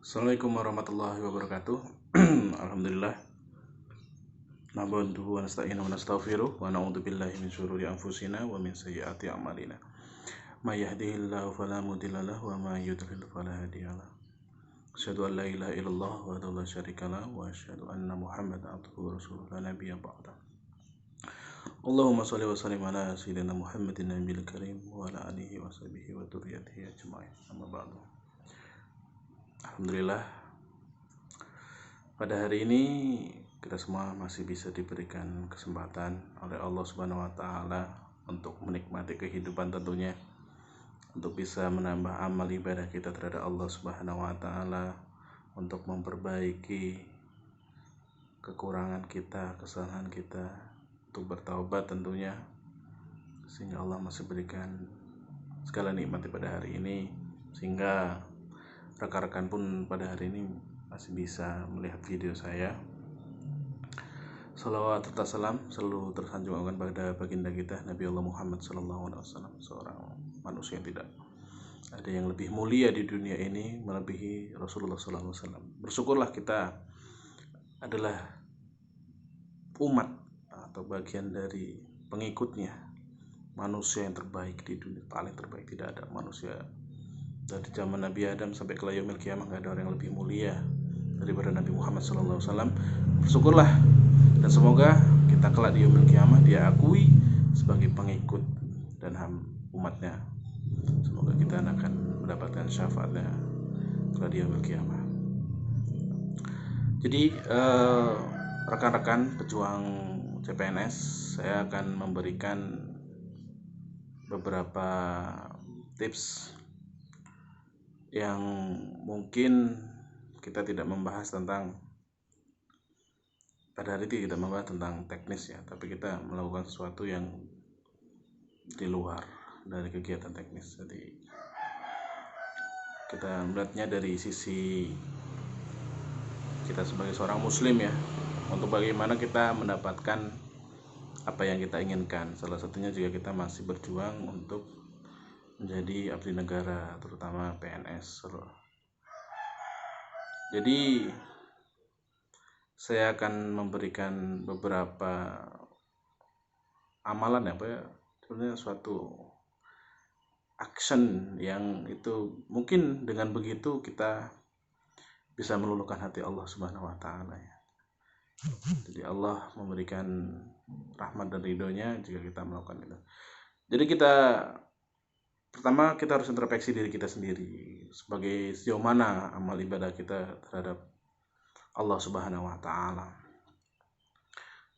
Assalamualaikum warahmatullahi wabarakatuh. Alhamdulillah. Nahmaduhu wa nasta'inuhu wa nastaghfiruh wa na'udzu billahi min syururi anfusina wa min sayyiati a'malina. May yahdihillahu fala mudilla lahu wa may yudlil fala hadiyalah. Asyhadu an la ilaha illallah wahdahu la syarikalah wa asyhadu anna Muhammadan abduhu wa rasuluh la nabiyya ba'da. Allahumma shalli wa sallim ala sayyidina Muhammadin nabiyil karim wa ala alihi wa sahbihi wa dzurriyyatihi ajmain. Amma ba'du. Alhamdulillah, pada hari ini kita semua masih bisa diberikan kesempatan oleh Allah Subhanahu wa taala untuk menikmati kehidupan, tentunya untuk bisa menambah amal ibadah kita terhadap Allah Subhanahu wa taala, untuk memperbaiki kekurangan kita, kesalahan kita, untuk bertaubat tentunya, sehingga Allah masih berikan segala nikmat pada hari ini, sehingga rekan-rekan pun pada hari ini masih bisa melihat video saya. Salawat serta salam selalu tersanjungkan pada baginda kita Nabi Allah Muhammad SAW, seorang manusia yang tidak ada yang lebih mulia di dunia ini melebihi Rasulullah SAW. Bersyukurlah kita adalah umat atau bagian dari pengikutnya, manusia yang terbaik di dunia, paling terbaik. Tidak ada manusia dari zaman Nabi Adam sampai ke yaumil qiyamah, nggak ada orang yang lebih mulia daripada Nabi Muhammad SAW. Bersyukurlah, dan semoga kita kelak di yaumil qiyamah dia akui sebagai pengikut dan umatnya. Semoga kita akan mendapatkan syafaatnya kelak di yaumil qiyamah. Jadi rekan-rekan pejuang CPNS, saya akan memberikan beberapa tips yang mungkin kita tidak membahas tentang, pada hari ini tidak membahas tentang teknis ya, tapi kita melakukan sesuatu yang di luar dari kegiatan teknis. Jadi kita melihatnya dari sisi kita sebagai seorang muslim ya, untuk bagaimana kita mendapatkan apa yang kita inginkan. Salah satunya juga kita masih berjuang untuk menjadi abdi negara, terutama PNS. Jadi saya akan memberikan beberapa amalan ya, sebenarnya suatu action yang itu mungkin dengan begitu kita bisa meluluhkan hati Allah Subhanahu wa taala ya. Jadi Allah memberikan rahmat dan ridhonya jika kita melakukan itu. Jadi pertama kita harus introspeksi diri kita sendiri, sebagai sejauh mana amal ibadah kita terhadap Allah Subhanahu wa taala.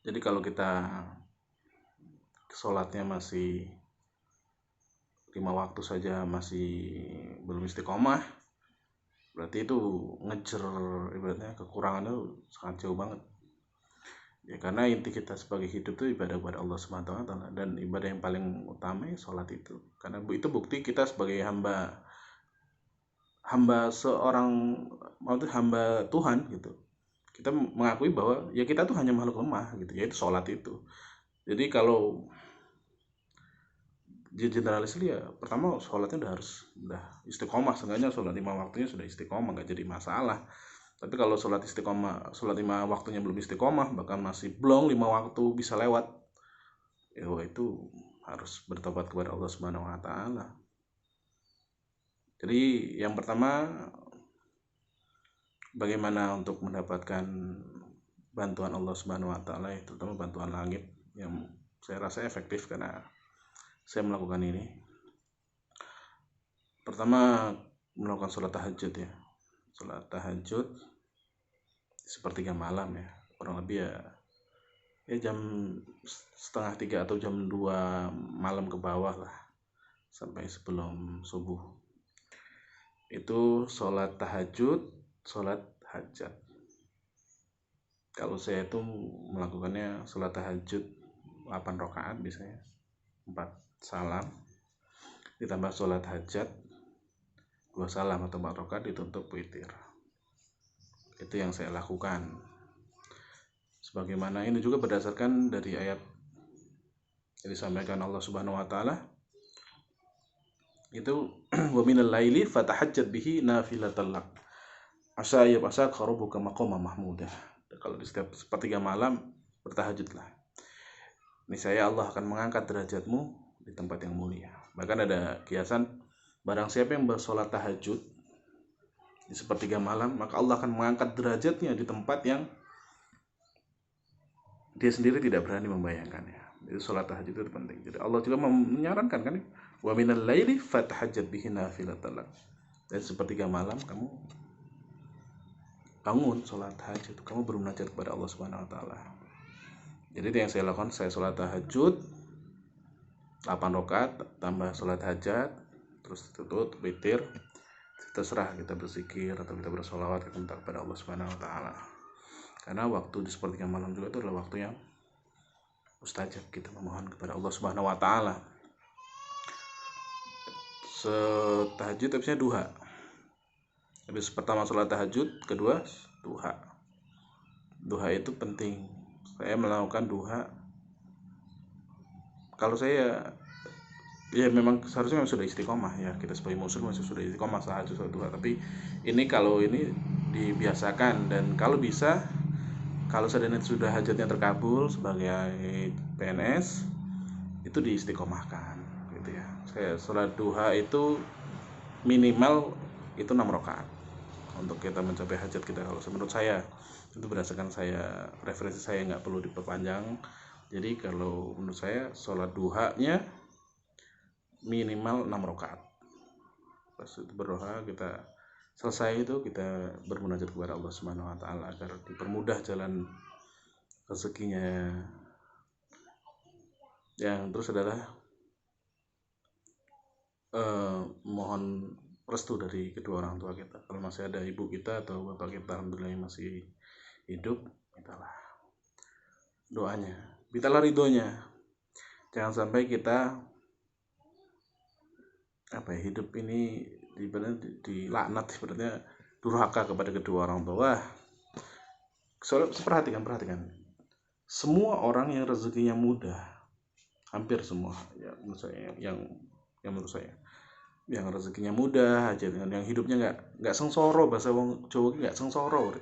Jadi kalau kita sholatnya masih 5 waktu saja masih belum istiqomah, berarti itu ngejar ibaratnya kekurangannya sangat jauh banget. Ya, karena inti kita sebagai hidup itu ibadah kepada Allah Subhanahu wa taala, dan ibadah yang paling utama sholat itu. Karena itu bukti kita sebagai hamba seorang, maksudnya hamba Tuhan gitu. Kita mengakui bahwa ya kita tuh hanya makhluk lemah gitu, yaitu sholat itu. Jadi kalau generalis ya, pertama sholatnya udah istiqomah, seenggaknya sholat 5 waktunya sudah istiqomah, nggak jadi masalah. Tapi kalau sholat 5 waktunya belum istiqomah, bahkan masih belum 5 waktu bisa lewat, ya itu harus bertobat kepada Allah Subhanahu wa taala. Jadi yang pertama, bagaimana untuk mendapatkan bantuan Allah Subhanahu wa taala, terutama bantuan langit, yang saya rasa efektif karena saya melakukan ini. Pertama, melakukan sholat tahajud ya. Sholat tahajud sepertiga malam ya, kurang lebih ya jam 2:30 atau jam 2 malam ke bawah lah, sampai sebelum subuh. Itu sholat tahajud, sholat hajat. Kalau saya itu melakukannya sholat tahajud 8 rakaat biasanya, 4 salam ditambah sholat hajat 2 salam atau 4 rakaat ditutup witir. Itu yang saya lakukan. Sebagaimana ini juga berdasarkan dari ayat yang disampaikan Allah Subhanahu wa taala, itu wa minal laili fatahajjat bihi nafilatan lak. asa ya asa qarubuka maqama mahmudah. Kalau di setiap sepertiga malam bertahajudlah. Niscaya Allah akan mengangkat derajatmu di tempat yang mulia. Bahkan ada kiasan, barang siapa yang bersolat tahajud di sepertiga malam, maka Allah akan mengangkat derajatnya di tempat yang dia sendiri tidak berani membayangkannya. Jadi sholat tahajud itu penting. Jadi Allah juga menyarankan kan, wa minal laili fatahajjat bihi nafilatan lak. Dan sepertiga malam kamu bangun sholat tahajud, kamu bermunajat kepada Allah Subhanahu wa taala. Jadi itu yang saya lakukan, saya sholat tahajud 8 rakaat tambah sholat hajat, terus tutup witir. Terserah kita berzikir atau kita bersolawat, kita minta kepada Allah Subhanahu wa taala. Karena waktu di sepertiga malam juga itu adalah waktu yang mustajab, kita memohon kepada Allah Subhanahu wa taala. Tahajud habisnya duha. Habis pertama sholat tahajud, kedua duha. Duha itu penting. Saya melakukan duha. Kalau saya ya memang seharusnya sudah istiqomah ya, kita sebagai muslim masih sudah istiqomah tahajud duha. Tapi ini kalau ini dibiasakan, dan kalau bisa, kalau seandainya sudah hajatnya terkabul sebagai PNS, itu diistiqomahkan gitu ya. Saya sholat duha itu minimal itu 6 rakaat untuk kita mencapai hajat kita. Kalau menurut saya itu berdasarkan saya, referensi saya, nggak perlu diperpanjang. Jadi kalau menurut saya sholat duhanya minimal 6 rakaat. Pas itu berdoa, kita selesai itu kita bermunajat kepada Allah Subhanahu wa taala agar dipermudah jalan rezekinya. Yang terus adalah mohon restu dari kedua orang tua kita. Kalau masih ada ibu kita atau bapak kita, alhamdulillah masih hidup, mintalah doanya, mintalah ridhonya. Jangan sampai kita hidup ini dilaknat, sebenarnya durhaka kepada kedua orang tua. Soalnya perhatikan, semua orang yang rezekinya mudah, hampir semua ya menurut saya, yang menurut saya yang rezekinya mudah aja, yang hidupnya nggak sengsoro, bahasa wong Jawa nggak sengsoro,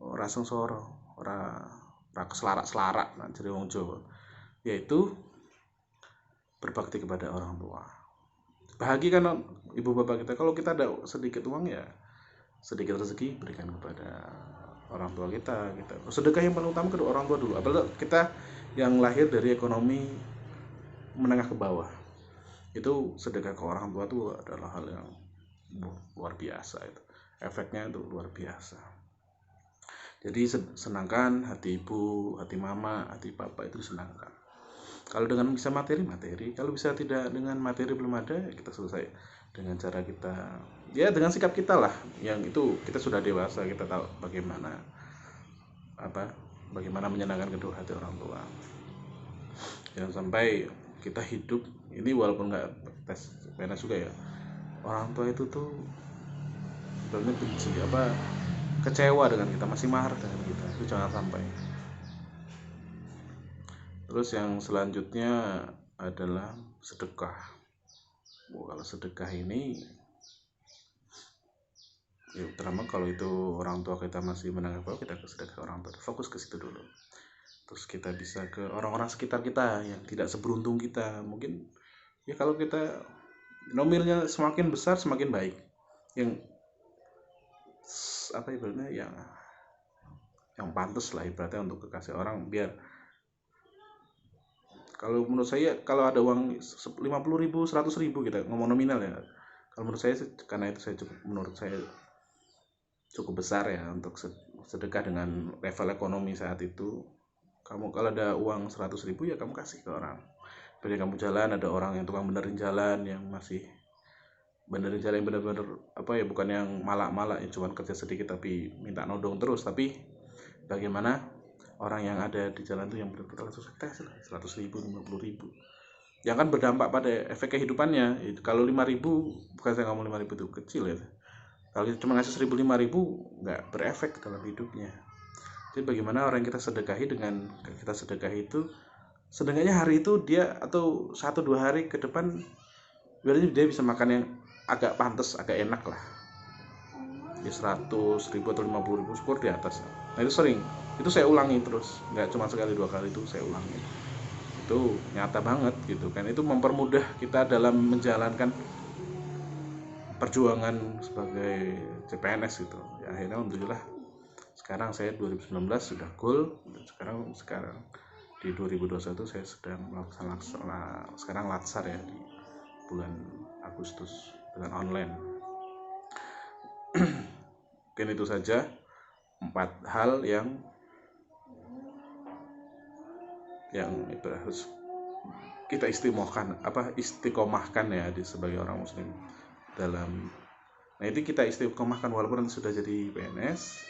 ora sengsoro, ora keselarak-selarak nah jadi wong Jawa, yaitu berbakti kepada orang tua. Bahagia kan ibu bapak kita, kalau kita ada sedikit uang ya sedikit rezeki berikan kepada orang tua kita. Sedekah yang paling utama kedua orang tua dulu, apalagi kita yang lahir dari ekonomi menengah ke bawah, itu sedekah ke orang tua itu adalah hal yang luar biasa. Itu efeknya itu luar biasa. Jadi senangkan hati ibu, hati mama, hati papa itu senangkan. Kalau dengan bisa materi, kalau bisa tidak dengan materi belum ada, ya kita selesai dengan cara kita, ya dengan sikap kita lah, yang itu kita sudah dewasa, kita tahu bagaimana menyenangkan kedua hati orang tua. Jangan sampai kita hidup ini, walaupun nggak tes PNS juga ya, orang tua itu tuh sebenarnya benci kecewa dengan kita, masih marah dengan kita, itu jangan sampai. Terus yang selanjutnya adalah sedekah. Kalau sedekah ini ya, terutama kalau itu orang tua kita masih menengah bawah, kita ke sedekah orang tua, fokus ke situ dulu. Terus kita bisa ke orang-orang sekitar kita yang tidak seberuntung kita. Mungkin ya kalau kita nominalnya semakin besar semakin baik. Yang ibaratnya yang pantas lah ibaratnya untuk kekasih orang, biar kalau menurut saya kalau ada uang 50.000, 100.000, kita ngomong nominal ya. Kalau menurut saya, karena itu menurut saya cukup besar ya untuk sedekah dengan level ekonomi saat itu. Kamu kalau ada uang 100.000 ya kamu kasih ke orang. Bila kamu jalan, ada orang yang tukang benerin jalan, yang masih benerin jalan yang benar-benar bukan yang malak-malak yang cuma kerja sedikit tapi minta nodong terus, tapi bagaimana orang yang ada di jalan itu yang benar-benar sukses lah, 100.000, 50.000, yang kan berdampak pada efek kehidupannya. Kalau 5.000, bukan saya ngomong 5.000 itu kecil ya, kalau kita cuma ngasih 1.000, 5.000 nggak berefek dalam hidupnya. Jadi bagaimana orang yang kita sedekahi, dengan kita sedekahi itu sedekahnya hari itu dia, atau 1-2 hari ke depan, berarti dia bisa makan yang agak pantas, agak enak lah. ya 100.000 atau 50.000 syukur di atas. Nah itu sering, itu saya ulangi terus, nggak cuma sekali dua kali, itu saya ulangi. Itu nyata banget gitu kan, itu mempermudah kita dalam menjalankan perjuangan sebagai CPNS gitu ya. Akhirnya alhamdulillah sekarang saya 2019 sudah goal, sekarang di 2021 saya sedang melaksanakan sekarang latsar ya di bulan Agustus dengan online. Mungkin itu saja 4 hal yang harus kita istiqomahkan ya sebagai orang muslim dalam. Nah itu kita istiqomahkan walaupun sudah jadi PNS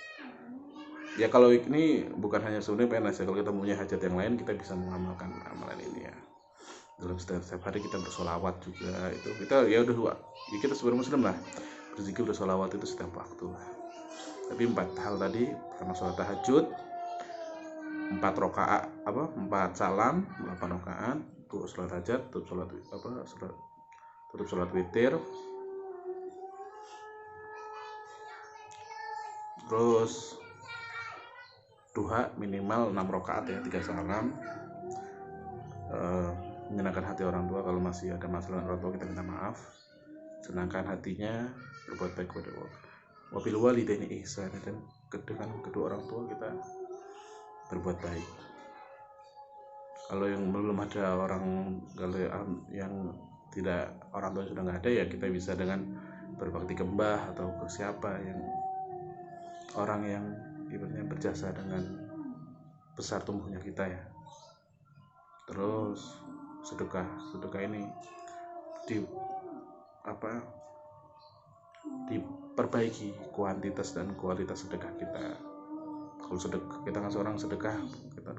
ya. Kalau ini bukan hanya sebenarnya PNS ya, kalau kita punya hajat yang lain kita bisa mengamalkan amalan ini ya. Dalam setiap hari kita bersolawat juga, itu kita ya udah ya kita sebagai muslim lah, berzikir bersolawat itu setiap waktu lah. Tapi 4 hal tadi, pertama sholat tahajud 4 rakaat, 4 salam 8 rakaat, tutup sholat hajat, tutup sholat witir, terus duha minimal 6 rakaat ya, 3 salam, menyenangkan hati orang tua. Kalau masih ada masalah orang tua kita minta maaf, senangkan hatinya, berbuat baik kepada Allah. Wabil walidaini ihsan, dan dengan kedua orang tua kita berbuat baik. Kalau yang belum ada yang tidak, orang tua sudah nggak ada ya, kita bisa dengan berbakti ke mbah atau ke siapa yang orang yang ibaratnya berjasa dengan besar tumbuhnya kita ya. Terus sedekah ini diperbaiki kuantitas dan kualitas sedekah kita. Kalau kita ngasih orang sedekah,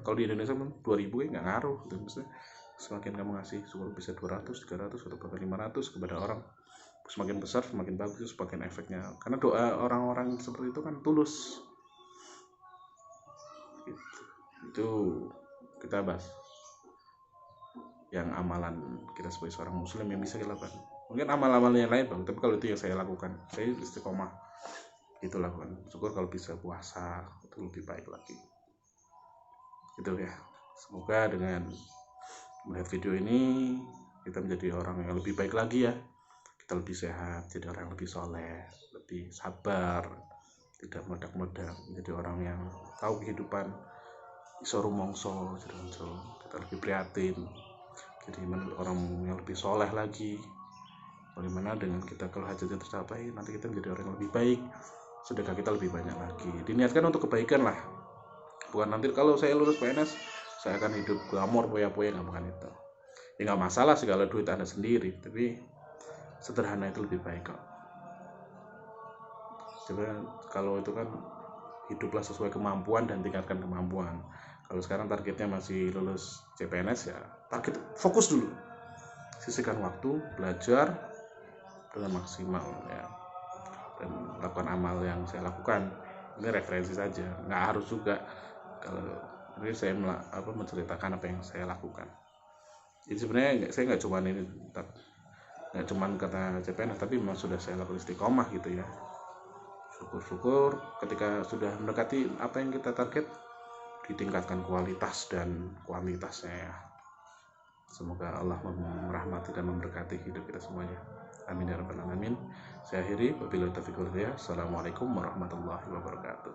kalau di Indonesia 2.000 ya nggak ngaruh gitu. Maksudnya semakin kamu ngasih, syukur bisa 200, 300 atau bahkan 500 kepada orang, semakin besar semakin bagus, semakin efeknya. Karena doa orang-orang seperti itu kan tulus gitu. Itu kita bahas yang amalan kita sebagai seorang muslim yang bisa kita lakukan. Mungkin amal-amal yang lain bang, tapi kalau itu yang saya lakukan, saya istiqomah itu lakukan. Syukur kalau bisa puasa itu lebih baik lagi gitu ya. Semoga dengan melihat video ini kita menjadi orang yang lebih baik lagi ya. Kita lebih sehat, jadi orang yang lebih soleh, lebih sabar, tidak meledak-meledak, menjadi orang yang tahu kehidupan, iso rumongso, kita lebih prihatin, jadi orang yang lebih soleh lagi. Bagaimana dengan kita kalau hajatnya tercapai, nanti kita menjadi orang yang lebih baik, sedekah kita lebih banyak lagi. Diniatkan untuk kebaikan lah, bukan nanti kalau saya lulus PNS saya akan hidup glamor poya-poya, nggak, bukan itu ya. Nggak masalah segala duit Anda sendiri, tapi sederhana itu lebih baik kok. Coba kalau itu kan hiduplah sesuai kemampuan dan tingkatkan kemampuan. Kalau sekarang targetnya masih lulus CPNS ya, target fokus dulu, sisihkan waktu belajar dengan maksimal ya, dan lakukan amal yang saya lakukan. Ini referensi saja, nggak harus juga. Kalau ini saya menceritakan apa yang saya lakukan. Jadi sebenarnya saya nggak cuma kata CPNS, tapi memang sudah saya lakukan istiqomah gitu ya. Syukur-syukur ketika sudah mendekati apa yang kita target, ditingkatkan kualitas dan kuantitasnya ya. Semoga Allah merahmati dan memberkati hidup kita semuanya. Amin ya rabbal alamin. Saya akhiri, wabillahi taufiq wal hidayah. Assalamualaikum warahmatullahi wabarakatuh.